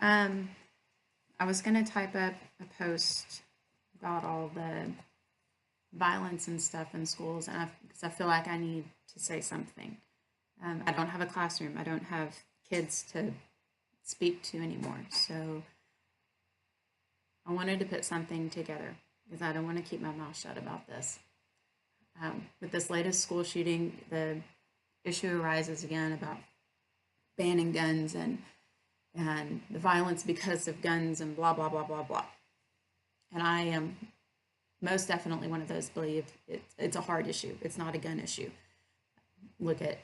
Um, I was going to type up a post about all the violence and stuff in schools, and because I feel like I need to say something. I don't have a classroom. I don't have kids to speak to anymore. So I wanted to put something together because I don't want to keep my mouth shut about this. With this latest school shooting, the issue arises again about banning guns and the violence because of guns and blah blah blah blah blah. And I am most definitely one of those believe it's a hard issue. It's not a gun issue. Look at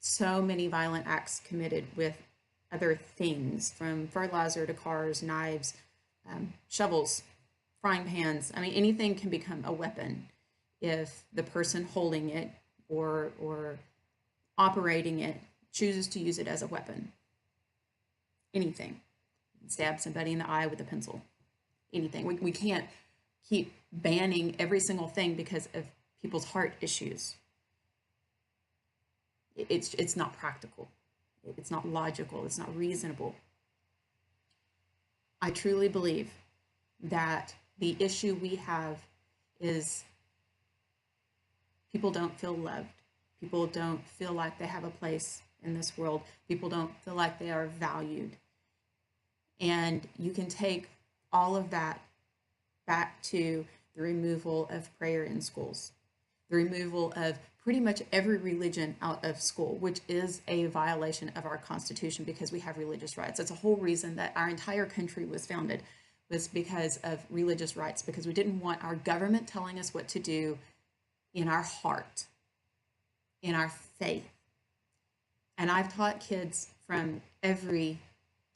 so many violent acts committed with other things, from fertilizer to cars, knives, shovels, frying pans. I mean, anything can become a weapon if the person holding it or operating it chooses to use it as a weapon. Anything. Stab somebody in the eye with a pencil. Anything. We can't keep banning every single thing because of people's heart issues. It's not practical. It's not logical. It's not reasonable. I truly believe that the issue we have is people don't feel loved. People don't feel like they have a place in this world. People don't feel like they are valued. And you can take all of that back to the removal of prayer in schools, the removal of pretty much every religion out of school, which is a violation of our Constitution because we have religious rights. That's a whole reason that our entire country was founded, was because of religious rights, because we didn't want our government telling us what to do in our heart, in our faith. And I've taught kids from every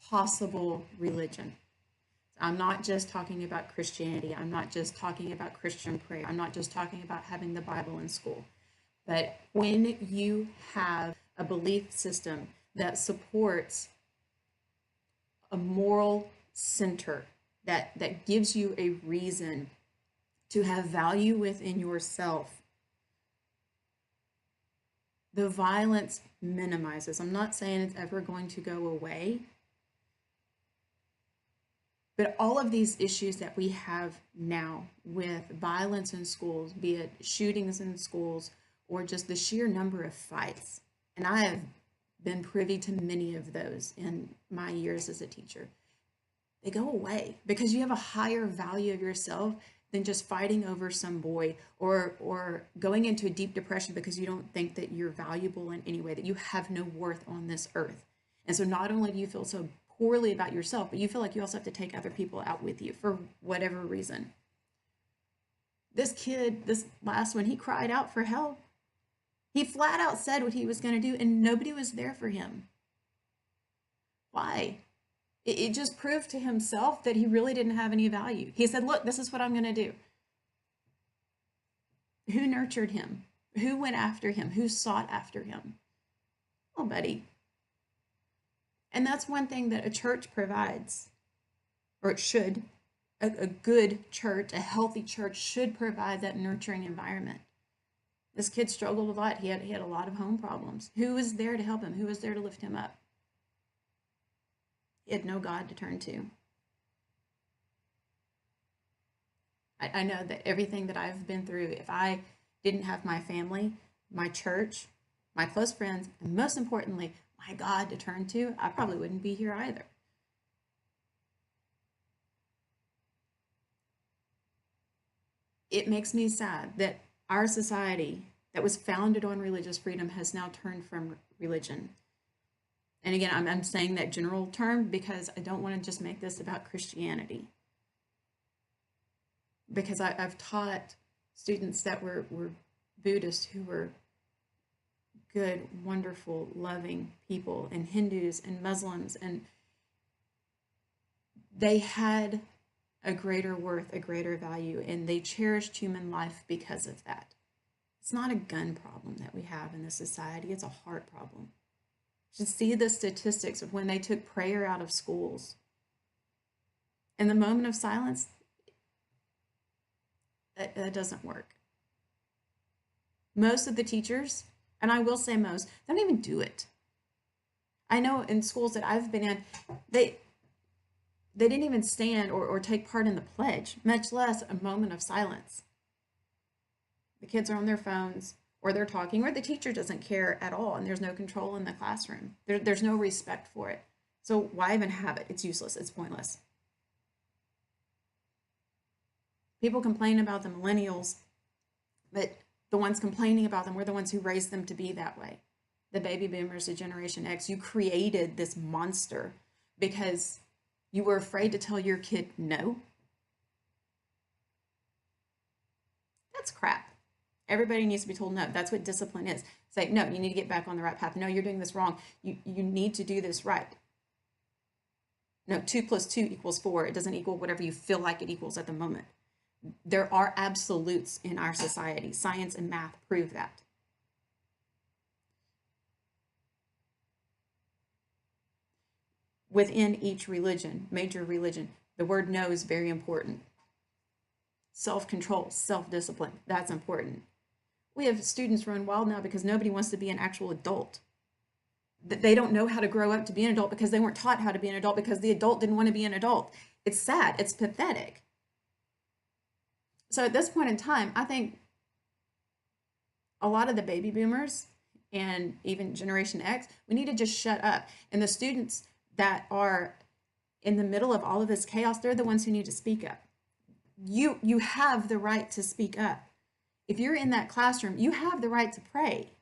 possible religion. I'm not just talking about Christianity. I'm not just talking about Christian prayer. I'm not just talking about having the Bible in school. But when you have a belief system that supports a moral center, that gives you a reason to have value within yourself, the violence minimizes. I'm not saying it's ever going to go away, but all of these issues that we have now with violence in schools, be it shootings in schools or just the sheer number of fights, and I have been privy to many of those in my years as a teacher, they go away because you have a higher value of yourself than just fighting over some boy or going into a deep depression because you don't think that you're valuable in any way, that you have no worth on this earth. And so not only do you feel so poorly about yourself, but you feel like you also have to take other people out with you for whatever reason. This kid, this last one, he cried out for help. He flat out said what he was going to do, and nobody was there for him. Why? It just proved to himself that he really didn't have any value. He said, look, this is what I'm going to do. Who nurtured him? Who went after him? Who sought after him? Nobody. And that's one thing that a church provides, or it should. A good church, a healthy church should provide that nurturing environment. This kid struggled a lot. He had a lot of home problems. Who was there to help him? Who was there to lift him up? He had no God to turn to. I know that everything that I've been through, if I didn't have my family, my church, my close friends, and most importantly, my God to turn to, I probably wouldn't be here either. It makes me sad that our society that was founded on religious freedom has now turned from religion. And again, I'm saying that general term because I don't want to just make this about Christianity. Because I've taught students that were Buddhists who were good, wonderful, loving people, and Hindus and Muslims, and they had a greater worth, a greater value, and they cherished human life because of that. It's not a gun problem that we have in this society, it's a heart problem. You should see the statistics of when they took prayer out of schools. In the moment of silence, that doesn't work. Most of the teachers, and I will say most, don't even do it. I know in schools that I've been in, they they didn't even stand or take part in the pledge, much less a moment of silence. The kids are on their phones, or they're talking, or the teacher doesn't care at all, and there's no control in the classroom. There's no respect for it. So why even have it? It's useless. It's pointless. People complain about the millennials, but the ones complaining about them were the ones who raised them to be that way. The baby boomers, the Generation X, you created this monster because you were afraid to tell your kid no. That's crap. Everybody needs to be told no. That's what discipline is. Say, no, you need to get back on the right path. No, you're doing this wrong. You need to do this right. No, 2 plus 2 equals 4. It doesn't equal whatever you feel like it equals at the moment. There are absolutes in our society. Science and math prove that. Within each religion, major religion, the word no is very important. Self-control, self-discipline, that's important. We have students run wild now because nobody wants to be an actual adult. They don't know how to grow up to be an adult because they weren't taught how to be an adult because the adult didn't want to be an adult. It's sad. It's pathetic. So at this point in time, I think a lot of the baby boomers and even Generation X, we need to just shut up. And the students that are in the middle of all of this chaos, they're the ones who need to speak up. You have the right to speak up. If you're in that classroom, you have the right to pray.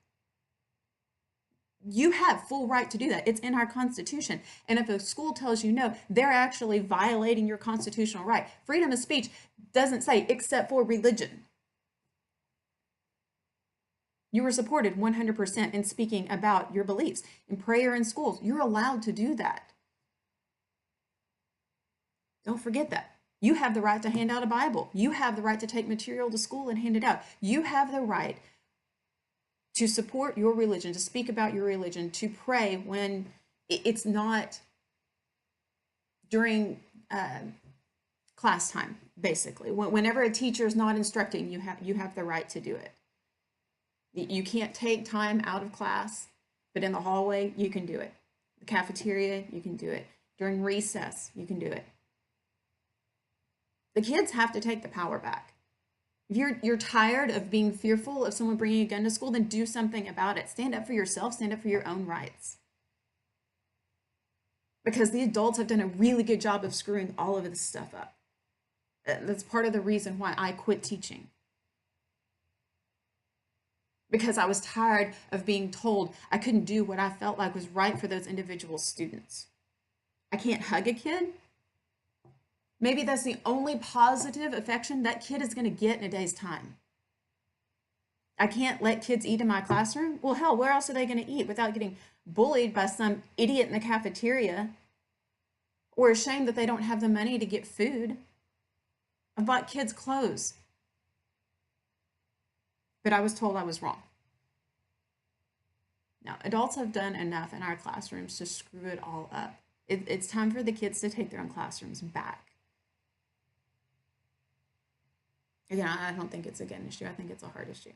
You have full right to do that. It's in our Constitution. And if a school tells you no, they're actually violating your constitutional right. Freedom of speech doesn't say except for religion. You were supported 100% in speaking about your beliefs. In prayer in schools, you're allowed to do that. Don't forget that. You have the right to hand out a Bible. You have the right to take material to school and hand it out. You have the right to support your religion, to speak about your religion, to pray when it's not during class time, basically. Whenever a teacher is not instructing, you have the right to do it. You can't take time out of class, but in the hallway, you can do it. The cafeteria, you can do it. During recess, you can do it. The kids have to take the power back. If you're tired of being fearful of someone bringing a gun to school, then do something about it. Stand up for yourself. Stand up for your own rights. Because the adults have done a really good job of screwing all of this stuff up. That's part of the reason why I quit teaching. Because I was tired of being told I couldn't do what I felt like was right for those individual students. I can't hug a kid. Maybe that's the only positive affection that kid is going to get in a day's time. I can't let kids eat in my classroom. Well, hell, where else are they going to eat without getting bullied by some idiot in the cafeteria or ashamed that they don't have the money to get food? I bought kids clothes, but I was told I was wrong. Now, adults have done enough in our classrooms to screw it all up. It's time for the kids to take their own classrooms back. Again, I don't think it's a gun issue. I think it's a heart issue.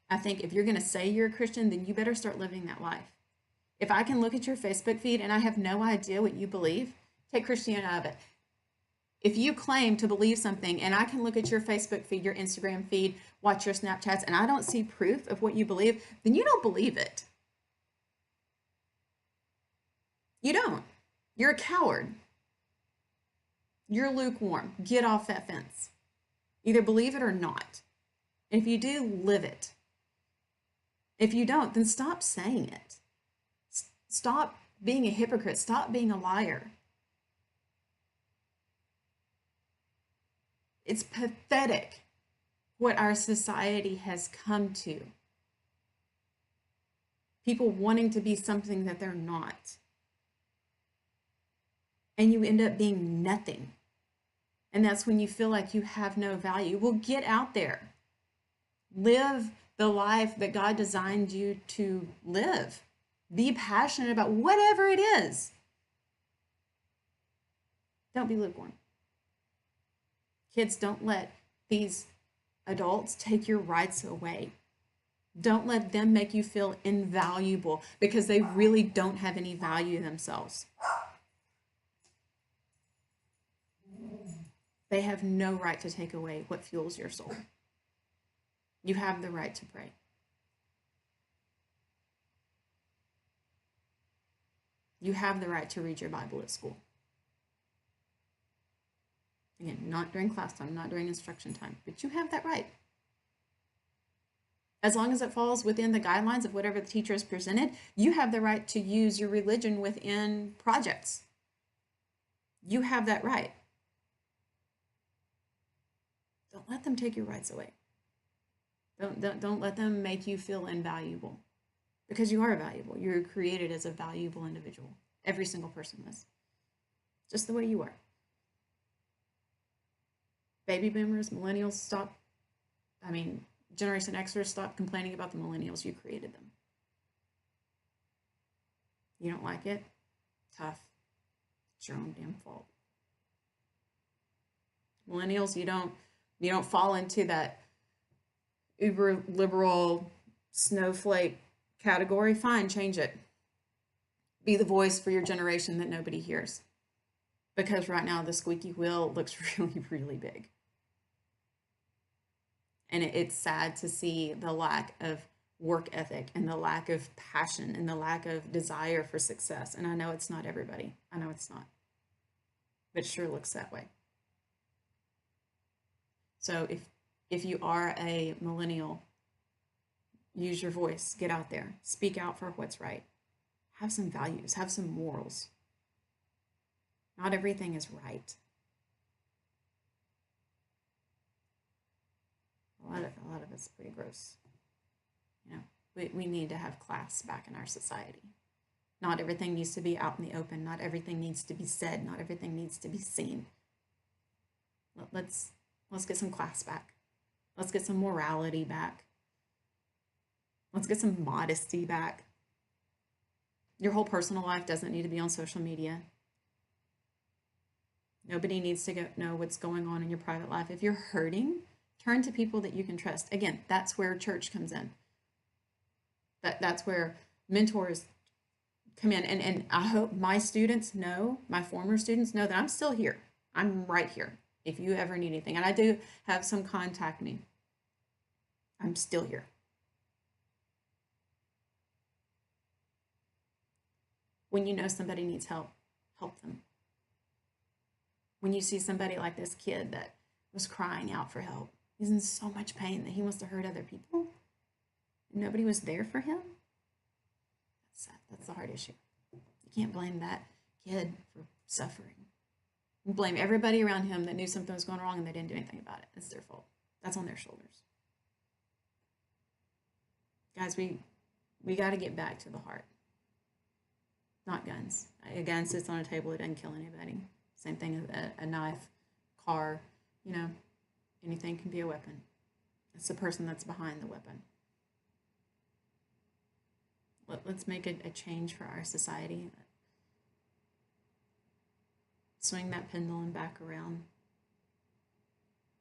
I think if you're going to say you're a Christian, then you better start living that life. If I can look at your Facebook feed and I have no idea what you believe, take Christianity out of it. If you claim to believe something and I can look at your Facebook feed, your Instagram feed, watch your Snapchats, and I don't see proof of what you believe, then you don't believe it. You don't. You're a coward. You're lukewarm. Get off that fence. Either believe it or not. And if you do, live it. If you don't, then stop saying it. Stop being a hypocrite. Stop being a liar. It's pathetic what our society has come to. People wanting to be something that they're not. And you end up being nothing. And that's when you feel like you have no value. Well, get out there. Live the life that God designed you to live. Be passionate about whatever it is. Don't be lukewarm. Kids, don't let these adults take your rights away. Don't let them make you feel invaluable because they really don't have any value themselves. They have no right to take away what fuels your soul. You have the right to pray. You have the right to read your Bible at school. Again, not during class time, not during instruction time, but you have that right. As long as it falls within the guidelines of whatever the teacher has presented, you have the right to use your religion within projects. You have that right. Don't let them take your rights away. Don't let them make you feel invaluable, because you are valuable. You're created as a valuable individual. Every single person is. Just the way you are. Baby boomers, millennials, Generation Xers, stop complaining about the millennials. You created them. You don't like it? Tough. It's your own damn fault. Millennials, you don't fall into that uber liberal snowflake category. Fine, change it. Be the voice for your generation that nobody hears. Because right now the squeaky wheel looks really, really big. And it's sad to see the lack of work ethic and the lack of passion and the lack of desire for success. And I know it's not everybody. I know it's not. But it sure looks that way. So if you are a millennial, use your voice, get out there, speak out for what's right. Have some values, have some morals. Not everything is right. A lot of it's pretty gross. You know, we need to have class back in our society. Not everything needs to be out in the open. Not everything needs to be said. Not everything needs to be seen. Let's get some class back. Let's get some morality back. Let's get some modesty back. Your whole personal life doesn't need to be on social media. Nobody needs to know what's going on in your private life. If you're hurting, turn to people that you can trust. Again, that's where church comes in. That's where mentors come in. And I hope my students know, my former students know that I'm still here. I'm right here if you ever need anything. And I do have some contact me. I'm still here. When you know somebody needs help, help them. When you see somebody like this kid that was crying out for help, he's in so much pain that he wants to hurt other people. Nobody was there for him. That's sad. That's the hard issue. You can't blame that kid for suffering. You blame everybody around him that knew something was going wrong and they didn't do anything about it. It's their fault. That's on their shoulders. Guys, we got to get back to the heart. Not guns. A gun sits on a table, it doesn't kill anybody. Same thing as a knife, car, you know, anything can be a weapon. It's the person that's behind the weapon. Let's make a change for our society. Swing that pendulum back around.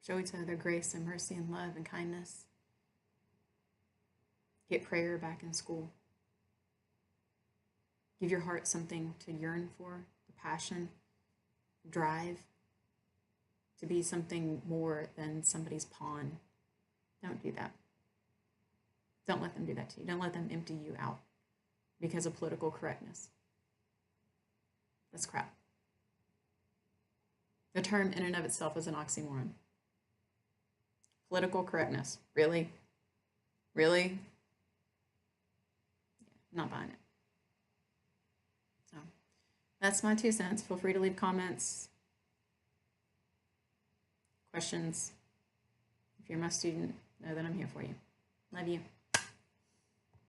Show each other grace and mercy and love and kindness. Get prayer back in school. Give your heart something to yearn for, the passion, drive, to be something more than somebody's pawn. Don't do that. Don't let them do that to you. Don't let them empty you out because of political correctness. That's crap. The term in and of itself is an oxymoron. Political correctness. Really? Really? Yeah, not buying it. So that's my 2 cents. Feel free to leave comments, questions. If you're my student, know that I'm here for you. Love you.